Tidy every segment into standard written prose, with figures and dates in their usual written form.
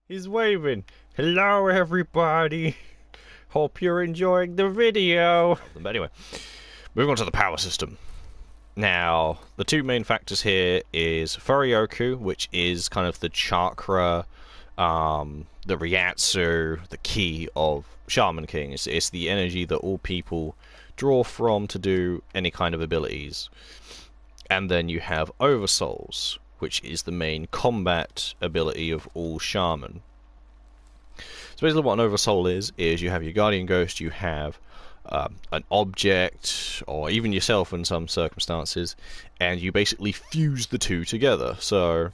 He's waving. Hello, everybody. Hope you're enjoying the video. But anyway, moving on to the power system. Now, the two main factors here is Furyoku, which is kind of the chakra, the Ryatsu, the key of Shaman King. It's the energy that all people draw from to do any kind of abilities. And then you have Oversouls, which is the main combat ability of all shaman. So basically what an Oversoul is you have your Guardian Ghost, you have an object, or even yourself in some circumstances, and you basically fuse the two together. So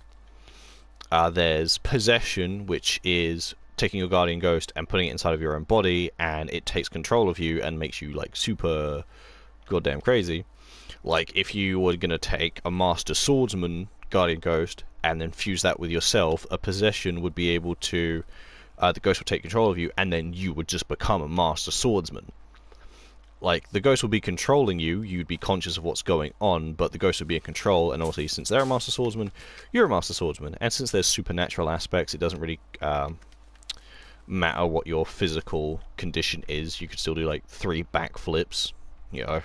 there's Possession, which is taking your Guardian Ghost and putting it inside of your own body, and it takes control of you and makes you like super goddamn crazy. Like if you were going to take a Master Swordsman Guardian Ghost and then fuse that with yourself, a Possession would be able to the ghost would take control of you, and then you would just become a Master Swordsman. Like, the ghost would be controlling you, you'd be conscious of what's going on, but the ghost would be in control, and also, since they're a Master Swordsman, you're a Master Swordsman. And since there's supernatural aspects, it doesn't really matter what your physical condition is. You could still do, like, 3 backflips, you know,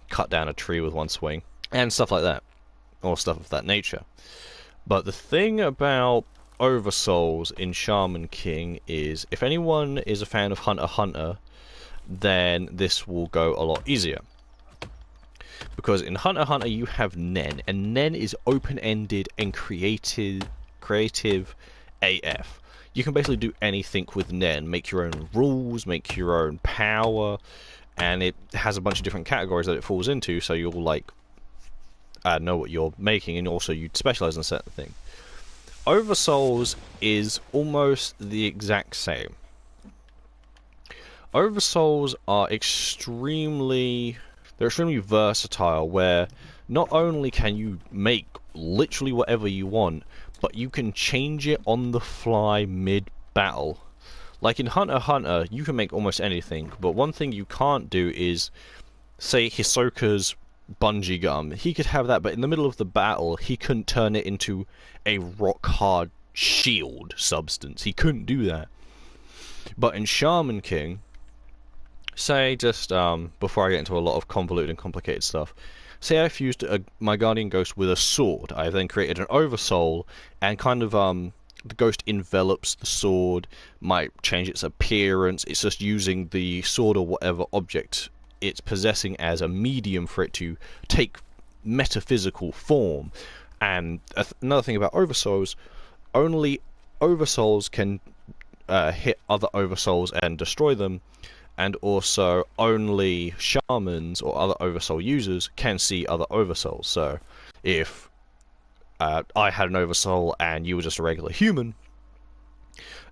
cut down a tree with one swing, and stuff like that, or stuff of that nature. But the thing about Oversouls in Shaman King is, if anyone is a fan of Hunter x Hunter, then this will go a lot easier. Because in Hunter x Hunter you have Nen, and Nen is open-ended and creative AF. You can basically do anything with Nen, make your own rules, make your own power, and it has a bunch of different categories that it falls into, so you'll like know what you're making, and also you specialize in a certain thing. Oversouls is almost the exact same. Oversouls are extremely versatile, where not only can you make literally whatever you want, but you can change it on the fly mid-battle. Like in Hunter x Hunter, you can make almost anything, but one thing you can't do is, say, Hisoka's bungee gum. He could have that, but in the middle of the battle, he couldn't turn it into a rock-hard shield substance. He couldn't do that. But in Shaman King, say, just before I get into a lot of convoluted and complicated stuff, say I fused my Guardian Ghost with a sword. I then created an Oversoul, and kind of the ghost envelops the sword, might change its appearance. It's just using the sword or whatever object it's possessing as a medium for it to take metaphysical form. And another thing about Oversouls, only Oversouls can hit other Oversouls and destroy them, and also only Shamans or other Oversoul users can see other Oversouls. So if I had an Oversoul and you were just a regular human,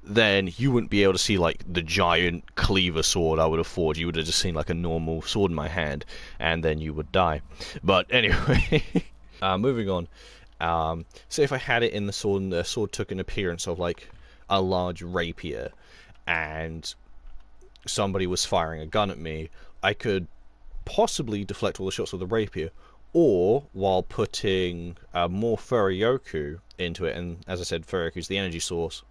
then you wouldn't be able to see like the giant cleaver sword I would have forged. You would have just seen like a normal sword in my hand, and then you would die. But anyway, moving on. Say if I had it in the sword, and the sword took an appearance of like a large rapier, and somebody was firing a gun at me, I could possibly deflect all the shots with the rapier, or while putting more Furyoku into it, and as I said, Furyoku is the energy source,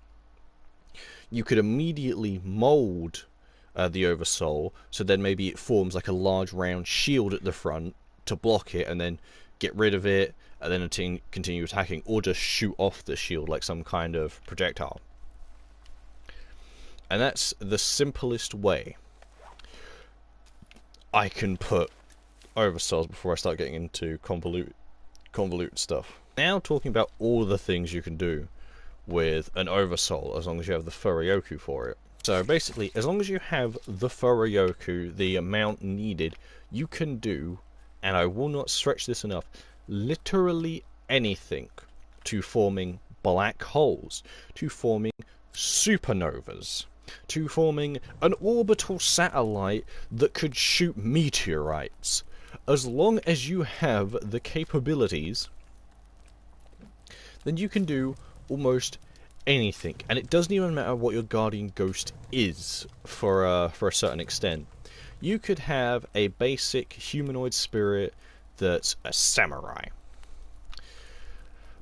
you could immediately mold the Oversoul, so then maybe it forms like a large round shield at the front to block it, and then get rid of it, and then continue attacking, or just shoot off the shield like some kind of projectile. And that's the simplest way I can put Oversouls before I start getting into convoluted stuff. Now talking about all the things you can do with an Oversoul, as long as you have the Furyoku for it. So basically, as long as you have the Furyoku, the amount needed, you can do, and I will not stretch this enough, literally anything, to forming black holes, to forming supernovas, to forming an orbital satellite that could shoot meteorites. As long as you have the capabilities, then you can do almost anything, and it doesn't even matter what your Guardian Ghost is for a certain extent. You could have a basic humanoid spirit that's a samurai.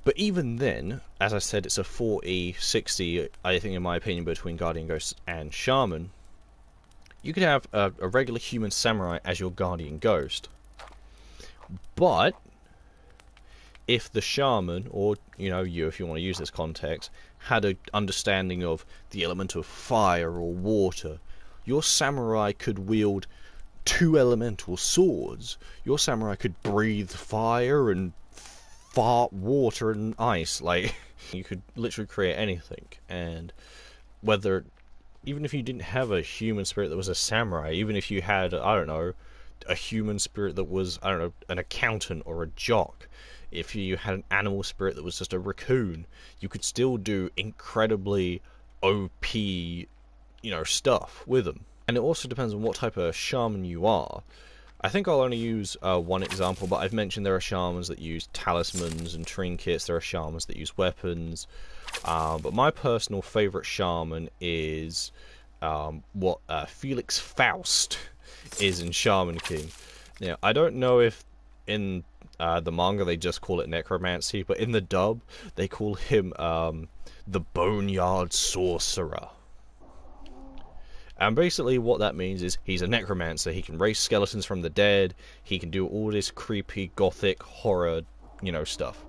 But even then, as I said, it's a 40-60, I think in my opinion, between Guardian Ghost and Shaman. You could have a regular human samurai as your Guardian Ghost. But if the Shaman, or you if you want to use this context, had an understanding of the element of fire or water, your samurai could wield 2 elemental swords. Your samurai could breathe fire and fart water and ice. Like, you could literally create anything. And whether, even if you didn't have a human spirit that was a samurai, even if you had, I don't know, a human spirit that was, I don't know, an accountant or a jock, if you had an animal spirit that was just a raccoon, you could still do incredibly OP, stuff with them. And it also depends on what type of shaman you are. I think I'll only use one example, but I've mentioned there are shamans that use talismans and trinkets, there are shamans that use weapons, but my personal favourite shaman is what Felix Faust is in Shaman King. Now, I don't know if in the manga they just call it necromancy, but in the dub they call him the Boneyard Sorcerer. And basically what that means is he's a necromancer. He can raise skeletons from the dead. He can do all this creepy, gothic, horror, stuff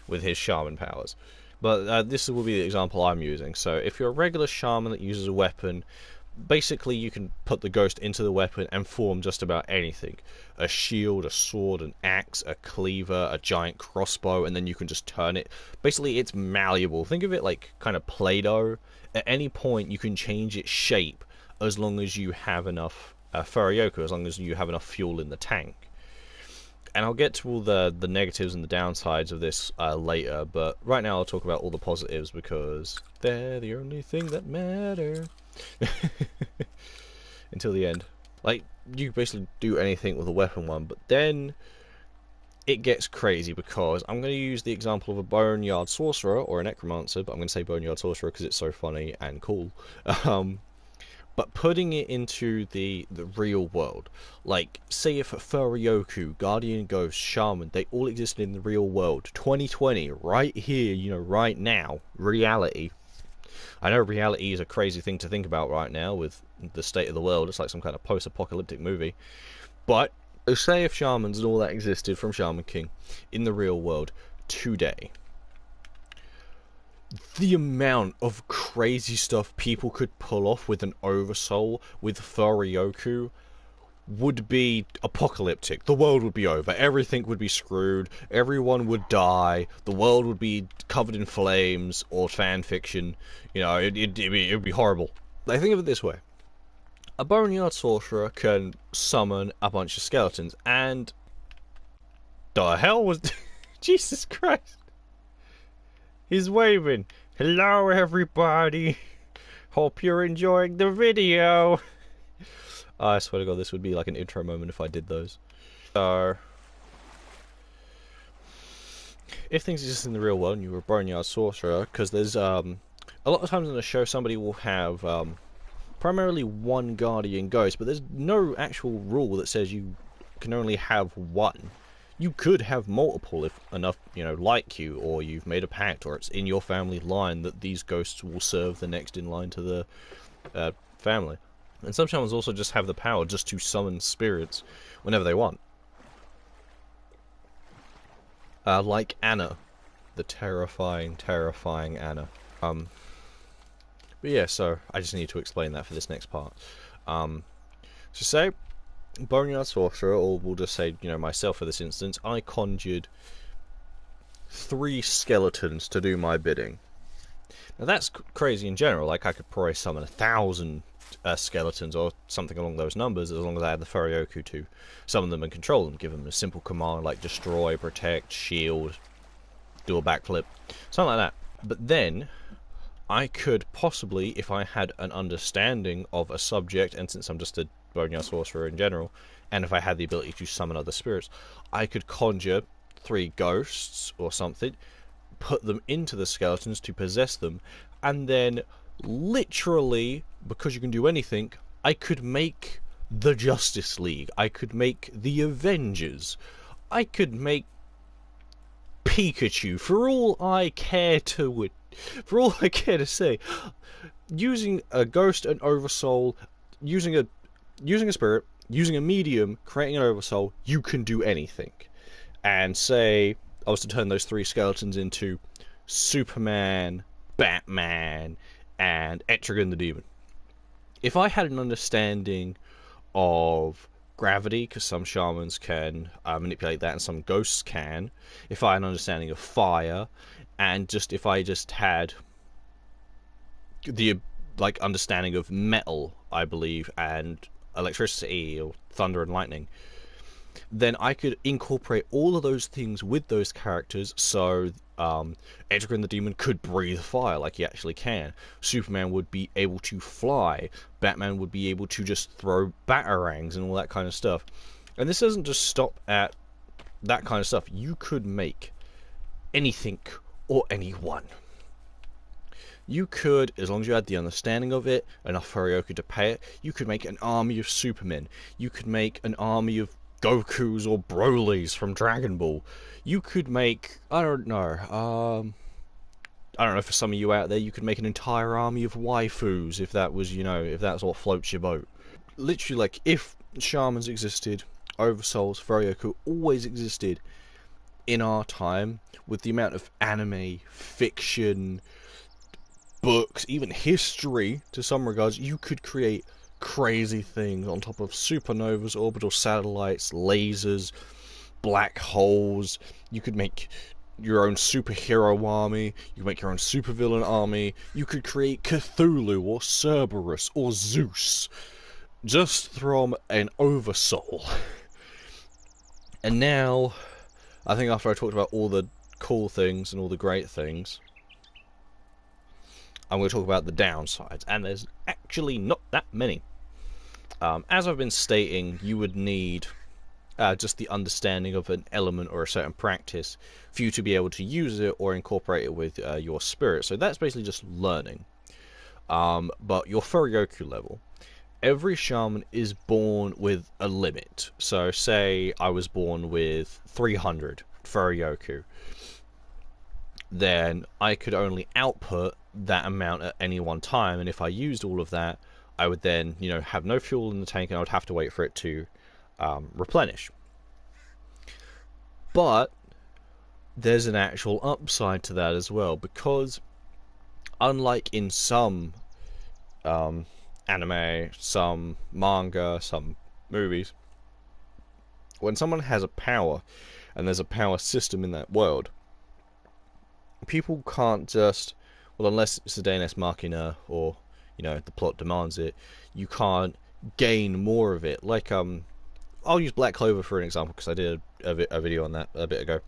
with his shaman powers. But this will be the example I'm using. So if you're a regular shaman that uses a weapon, basically you can put the ghost into the weapon and form just about anything. A shield, a sword, an axe, a cleaver, a giant crossbow, and then you can just turn it. Basically it's malleable. Think of it like kind of Play-Doh. At any point you can change its shape as long as you have enough Furyoku, as long as you have enough fuel in the tank. And I'll get to all the negatives and the downsides of this later, but right now I'll talk about all the positives because they're the only thing that matter. Until the end. Like, you basically do anything with a weapon one, but then it gets crazy because I'm going to use the example of a Boneyard Sorcerer or a Necromancer, but I'm going to say Boneyard Sorcerer because it's so funny and cool. But putting it into the real world, like, say if Furyoku, Guardian Ghost, Shaman, they all existed in the real world, 2020, right here, right now, reality. I know reality is a crazy thing to think about right now with the state of the world, it's like some kind of post-apocalyptic movie, but say if shamans and all that existed from Shaman King in the real world today, the amount of crazy stuff people could pull off with an Oversoul, with Furyoku, would be apocalyptic. The world would be over. Everything would be screwed. Everyone would die. The world would be covered in flames or fan fiction. It'd be horrible. I think of it this way. A Boneyard Sorcerer can summon a bunch of skeletons, and the hell was... Jesus Christ. He's waving. Hello, everybody. Hope you're enjoying the video. I swear to God, this would be like an intro moment if I did those. So, if things exist in the real world and you're a Boneyard Sorcerer, because there's a lot of times in the show somebody will have primarily one Guardian Ghost, but there's no actual rule that says you can only have one. You could have multiple if enough, like you, or you've made a pact, or it's in your family line that these ghosts will serve the next in line to the family. And some shamans also just have the power just to summon spirits whenever they want. Like Anna. The terrifying, terrifying Anna. But yeah, so I just need to explain that for this next part. So say, Boneyard Sorcerer, or we'll just say, myself for this instance, I conjured 3 skeletons to do my bidding. Now that's crazy in general, like I could probably summon 1,000 skeletons or something along those numbers as long as I had the Furyoku to summon them and control them, give them a simple command like destroy, protect, shield, do a backflip, something like that. But then I could possibly, if I had an understanding of a subject, and since I'm just a Boneyard Sorcerer in general, and if I had the ability to summon other spirits, I could conjure 3 ghosts or something, put them into the skeletons to possess them, and then literally, because you can do anything, I could make the Justice League, I could make the Avengers, I could make Pikachu, for all I care to say, using a ghost and oversoul, using a spirit, using a medium, creating an oversoul, you can do anything. And say I was to turn those three skeletons into Superman, Batman, and Etrigan the Demon. If I had an understanding of gravity, because some shamans can manipulate that and some ghosts can, if I had an understanding of fire, and if I just had the understanding of metal, I believe, and electricity or thunder and lightning, then I could incorporate all of those things with those characters. So Etrigan the Demon could breathe fire like he actually can. Superman would be able to fly. Batman would be able to just throw batarangs and all that kind of stuff. And this doesn't just stop at that kind of stuff. You could make anything or anyone. You could, as long as you had the understanding of it, enough Furyoku to pay it, you could make an army of Supermen. You could make an army of Gokus or Brolys from Dragon Ball. You could make, I don't know, for some of you out there, you could make an entire army of waifus if that was, if that's what floats your boat. Literally, like, if shamans existed, oversouls, Furyoku always existed in our time, with the amount of anime, fiction, books, even history, to some regards, you could create crazy things on top of supernovas, orbital satellites, lasers, black holes. You could make your own superhero army, you could make your own supervillain army, you could create Cthulhu or Cerberus or Zeus just from an oversoul. And now, I think after I talked about all the cool things and all the great things, I'm going to talk about the downsides, and there's actually not that many. As I've been stating, you would need just the understanding of an element or a certain practice for you to be able to use it or incorporate it with your spirit. So that's basically just learning. But your Furyoku level, every shaman is born with a limit. So say I was born with 300 Furyoku, then I could only output that amount at any one time, and if I used all of that, I would then, have no fuel in the tank, and I would have to wait for it to replenish. But there's an actual upside to that as well, because unlike in some anime, some manga, some movies, when someone has a power, and there's a power system in that world, people can't just, well, unless it's a Deus Machina or, the plot demands it, you can't gain more of it. Like, I'll use Black Clover for an example, because I did a video on that a bit ago.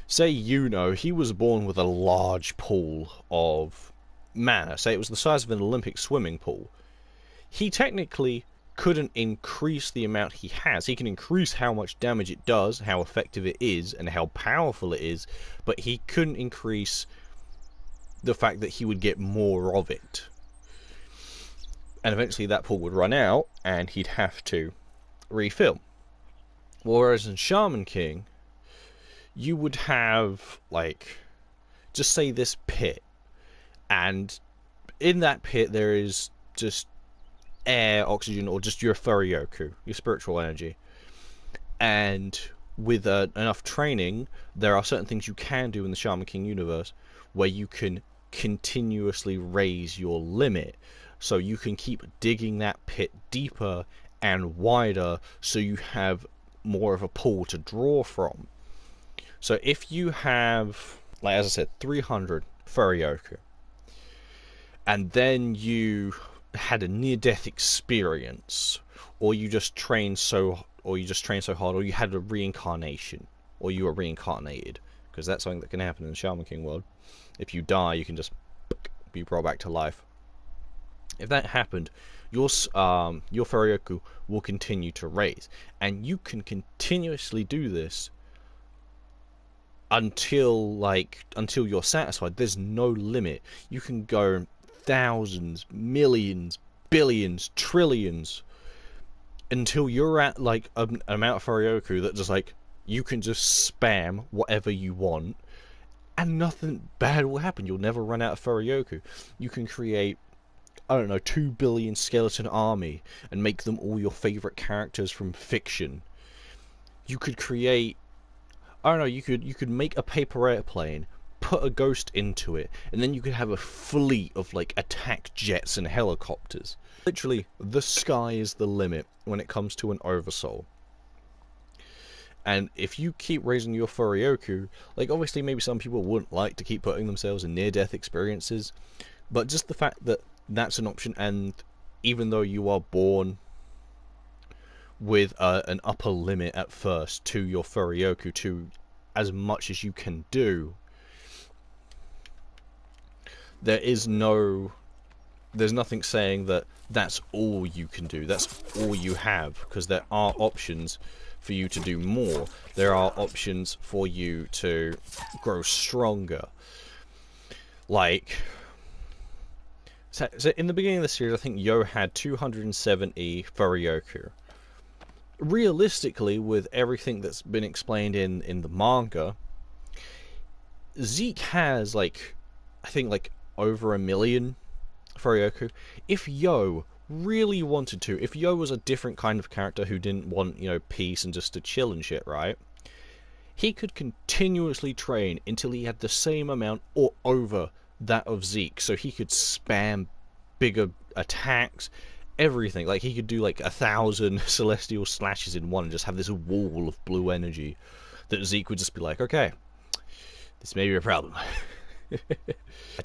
Say, he was born with a large pool of mana. Say it was the size of an Olympic swimming pool. He technically couldn't increase the amount he has. He can increase how much damage it does, how effective it is, and how powerful it is, but he couldn't increase the fact that he would get more of it. And eventually that pool would run out, and he'd have to refill. Whereas in Shaman King, you would have, just say this pit, and in that pit there is just air, oxygen, or just your Furyoku, your spiritual energy. And with enough training, there are certain things you can do in the Shaman King universe where you can continuously raise your limit. So you can keep digging that pit deeper and wider, so you have more of a pool to draw from. So if you have, as I said, 300 Furyoku, and then you had a near-death experience, or you just trained so hard, or you had a reincarnation, or you were reincarnated, because that's something that can happen in the Shaman King world. If you die, you can just be brought back to life. If that happened, your Furyoku will continue to raise, and you can continuously do this until you're satisfied. There's no limit. You can go thousands, millions, billions, trillions, until you're at an amount of Furyoku that just you can just spam whatever you want, and nothing bad will happen. You'll never run out of Furyoku. You can create, I don't know, 2 billion skeleton army and make them all your favorite characters from fiction. You could create, I don't know, you could make a paper airplane, put a ghost into it, and then you could have a fleet of like attack jets and helicopters. Literally, the sky is the limit when it comes to an Oversoul. And if you keep raising your Furyoku, like obviously maybe some people wouldn't like to keep putting themselves in near-death experiences, but just the fact that that's an option, and even though you are born with an upper limit at first to your Furyoku, to as much as you can do, there's nothing saying that that's all you can do, that's all you have, because there are options for you to do more. There are options for you to grow stronger. Like, so in the beginning of the series, I think Yo had 270 Furyoku. Realistically, with everything that's been explained in the manga, Zeke has like, I think like over 1 million Furyoku. If Yo really wanted to, if Yo was a different kind of character who didn't want, you know, peace and just to chill and shit, right? He could continuously train until he had the same amount or over that of Zeke, so he could spam bigger attacks, everything. Like he could do like 1,000 celestial slashes in one and just have this wall of blue energy that Zeke would just be like, okay, this may be a problem.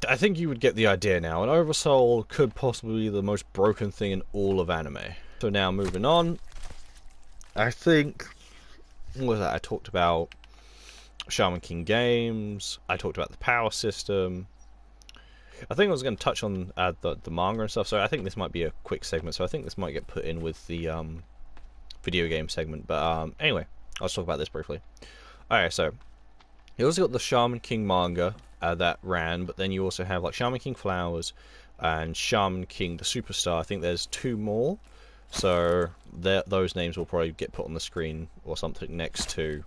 I think you would get the idea now. An Oversoul could possibly be the most broken thing in all of anime. So now moving on, I think, what was that? I talked about Shaman King games, I talked about the power system. I think I was going to touch on the manga and stuff, so I think this might be a quick segment, so I think this might get put in with the video game segment, but anyway, I'll just talk about this briefly. Alright, so you also got the Shaman King manga that ran, but then you also have like Shaman King Flowers and Shaman King the Superstar. I think there's 2 more, so those names will probably get put on the screen or something next to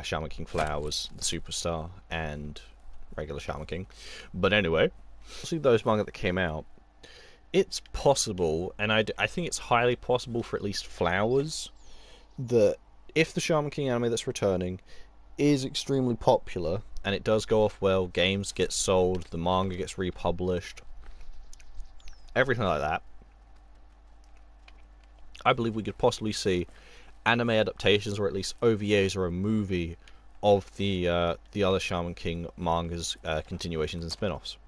Shaman King Flowers, the Superstar, and regular Shaman King. But anyway, see those manga that came out, it's possible, and I think it's highly possible for at least Flowers, that if the Shaman King anime that's returning is extremely popular and it does go off well, games get sold, the manga gets republished, everything like that, I believe we could possibly see anime adaptations, or at least OVAs or a movie of the other Shaman King mangas, continuations and spin-offs.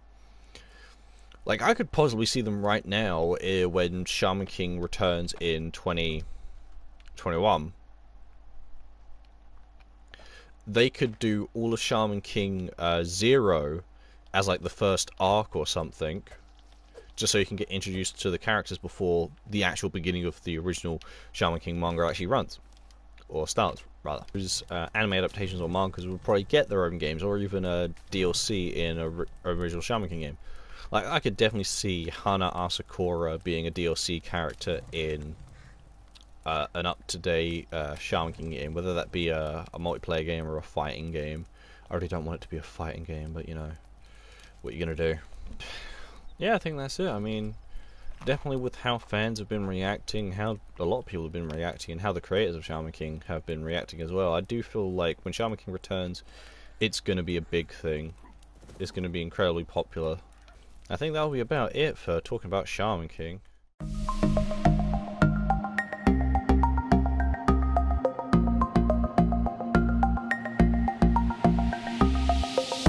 Like, I could possibly see them right now when Shaman King returns in 2021. They could do all of Shaman King 0 as like the first arc or something, just so you can get introduced to the characters before the actual beginning of the original Shaman King manga actually runs, or starts rather. Those anime adaptations or mangas would probably get their own games, or even a DLC in an original Shaman King game. Like, I could definitely see Hana Asakura being a DLC character in an up-to-date Shaman King game, whether that be a multiplayer game or a fighting game. I really don't want it to be a fighting game, but you know, what are you gonna do? Yeah, I think that's it. I mean, definitely with how fans have been reacting, how a lot of people have been reacting, and how the creators of Shaman King have been reacting as well, I do feel like when Shaman King returns, it's going to be a big thing. It's going to be incredibly popular. I think that'll be about it for talking about Shaman King.